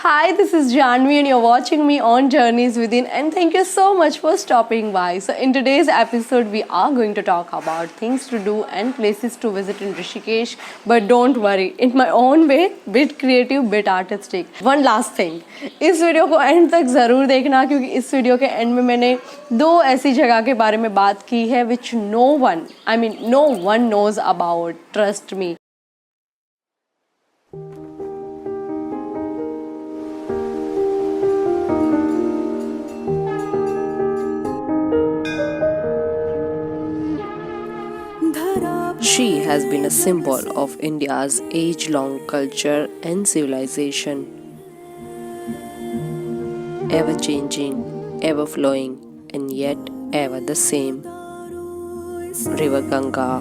Hi, this is Janvi, and you're watching me on Journeys Within. And thank you so much for stopping by. So, in today's episode, we are going to talk about things to do and places to visit in Rishikesh. But don't worry, in my own way, bit creative, bit artistic. One last thing, इस video को and तक ज़रूर देखना क्योंकि इस video के and में मैंने दो ऐसी जगह के बारे में बात की है which no one knows about. Trust me. She has been a symbol of India's age-long culture and civilization. Ever changing, ever flowing, and yet ever the same. River Ganga.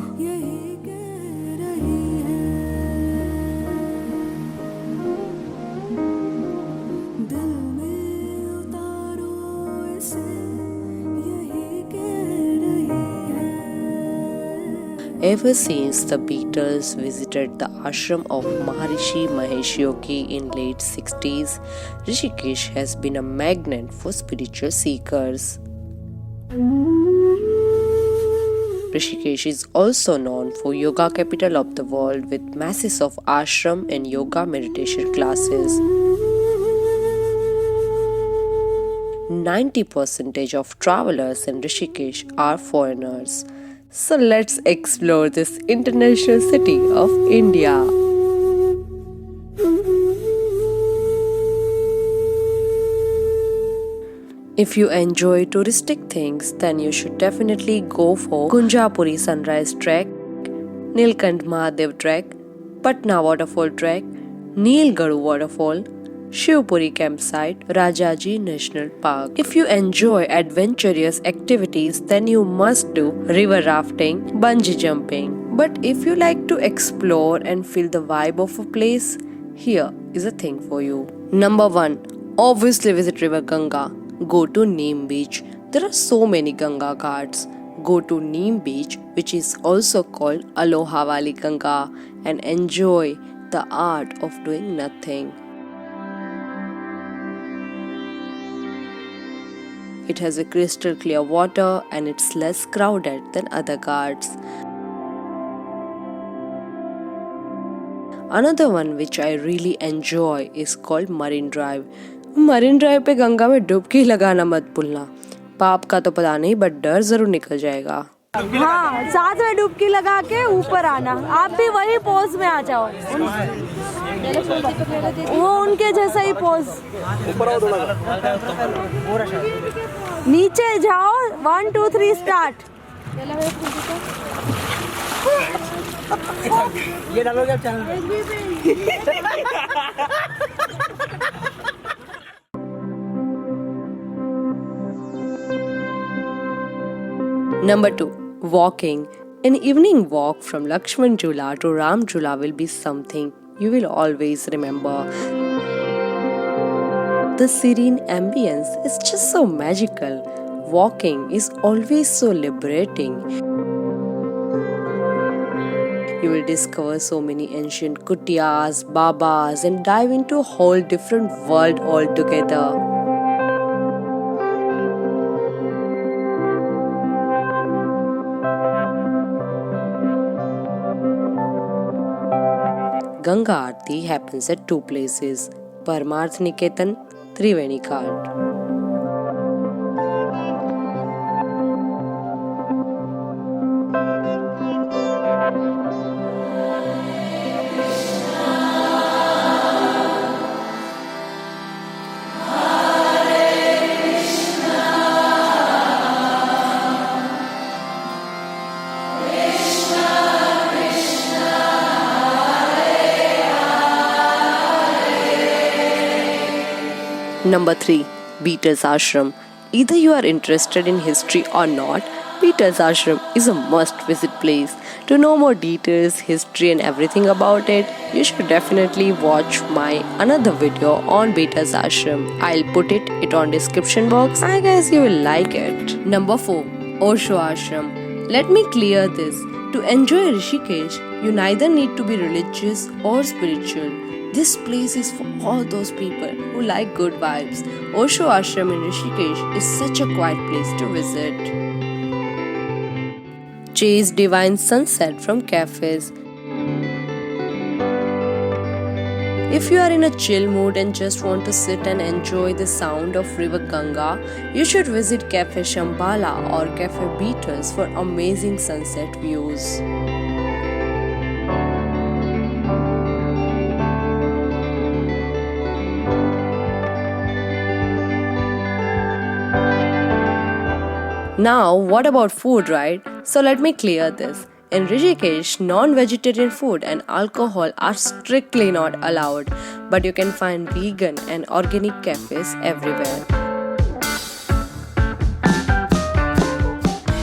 Ever since the Beatles visited the ashram of Maharishi Mahesh Yogi in late 60s, Rishikesh has been a magnet for spiritual seekers. Rishikesh is also known for yoga capital of the world with masses of ashram and yoga meditation classes. 90% of travelers in Rishikesh are foreigners. So let's explore this international city of India. If you enjoy touristic things, then you should definitely go for Kunjapuri Sunrise Trek, Nilkant Mahadev Trek, Patna Waterfall Trek, Nilgarh Waterfall, Shivpuri Campsite, Rajaji National Park. If you enjoy adventurous activities, then you must do river rafting, bungee jumping. But if you like to explore and feel the vibe of a place, here is a thing for you. Number 1. Obviously visit River Ganga. Go to Neem Beach. There are so many Ganga ghats. Go to Neem Beach, which is also called Aloha Valley Ganga, and enjoy the art of doing nothing. It has a crystal clear water and it's less crowded than other ghats. Another one which I really enjoy is called Marine Drive. Marine Drive पे गंगा में डुबकी लगाना मत भूलना. पाप का तो पता नहीं बट डर जरूर निकल जाएगा. हाँ, साथ में डुबकी लगा के ऊपर आना. आप भी वही पोज में आ जाओ. वो उनके जैसा ही पोज. नीचे जाओ. 1 2 3 स्टार्ट. ये डालोगे आप चैनल पे. Number 2. Walking. An evening walk from Lakshman Jhula to Ram Jhula will be something you will always remember. The serene ambience is just so magical. Walking is always so liberating. You will discover so many ancient kutiyas, babas, and dive into a whole different world altogether. Ganga Aarti happens at two places, Paramarth Niketan, Triveni Ghat. Number 3. Beatles Ashram. Either you are interested in history or not, Beatles Ashram is a must-visit place. To know more details, history and everything about it, you should definitely watch my another video on Beatles Ashram. I'll put it on description box. I guess you will like it. Number 4. Osho Ashram. Let me clear this. To enjoy Rishikesh, you neither need to be religious or spiritual. This place is for all those people who like good vibes. Osho Ashram in Rishikesh is such a quiet place to visit. Chase divine sunset from cafes. If you are in a chill mood and just want to sit and enjoy the sound of River Ganga, you should visit Cafe Shambhala or Cafe Beatles for amazing sunset views. Now, what about food, right? So let me clear this. In Rishikesh, non-vegetarian food and alcohol are strictly not allowed, but you can find vegan and organic cafes everywhere.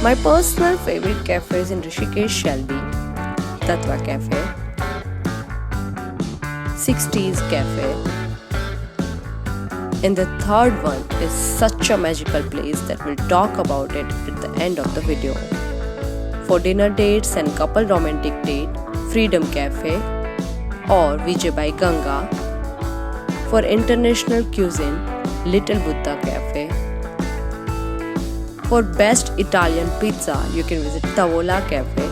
My personal favorite cafes in Rishikesh shall be Tatva Cafe, 60s Cafe, and the third one is such a magical place that we'll talk about it at the end of the video. For dinner dates and couple romantic date, Freedom Cafe or Vijay by Ganga. For international cuisine, Little Buddha Cafe. For best Italian pizza, you can visit Tavola Cafe.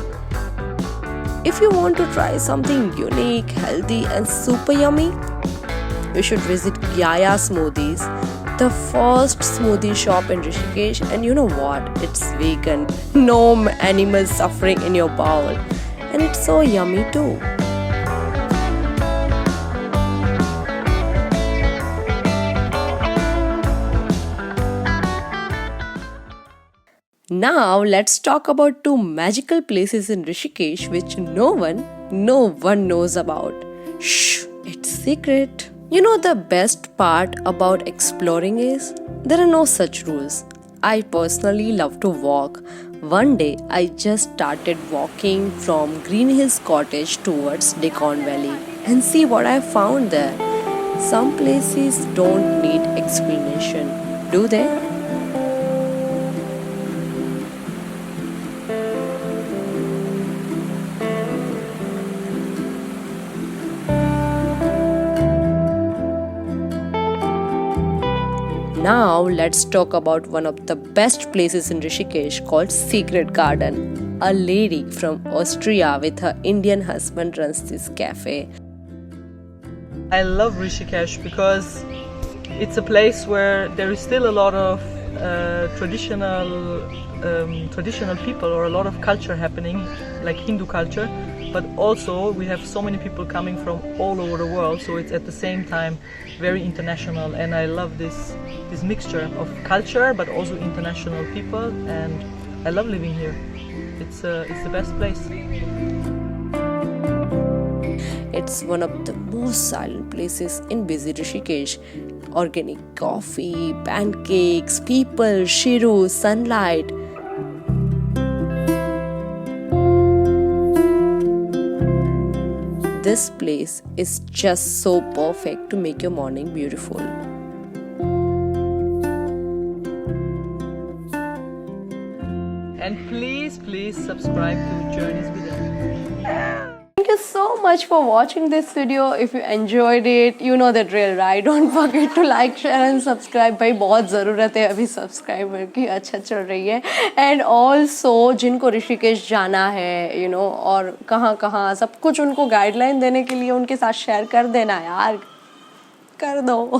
If you want to try something unique, healthy and super yummy, you should visit Yaya Smoothies, the first smoothie shop in Rishikesh, and you know what? It's vegan. No animals suffering in your bowl. And it's so yummy too. Now let's talk about two magical places in Rishikesh which no one knows about. Shh, it's secret. You know the best part about exploring is there are no such rules. I personally love to walk. One day I just started walking from Green Hills Cottage towards Decon Valley and see what I found there. Some places don't need explanation, do they? Now let's talk about one of the best places in Rishikesh called Secret Garden. A lady from Austria with her Indian husband runs this cafe. I love Rishikesh because it's a place where there is still a lot of traditional people or a lot of culture happening, like Hindu culture, but also we have so many people coming from all over the world, so it's at the same time very international, and I love this mixture of culture but also international people, and I love living here. It's the best place. It's one of the most silent places in busy Rishikesh. Organic coffee, pancakes, people, shiru, sunlight. This place is just so perfect to make your morning beautiful. And please subscribe to Journeys with Ellen. Thank you so much for watching this video. If you enjoyed it, you know the drill, right? Don't forget to like, share and subscribe. भाई बहुत ज़रूरत है अभी subscriber की, अच्छा चल रही है. And also जिनको ऋषिकेश जाना है, you know, और कहाँ सब कुछ उनको गाइडलाइन देने के लिए उनके साथ शेयर कर देना यार, कर दो.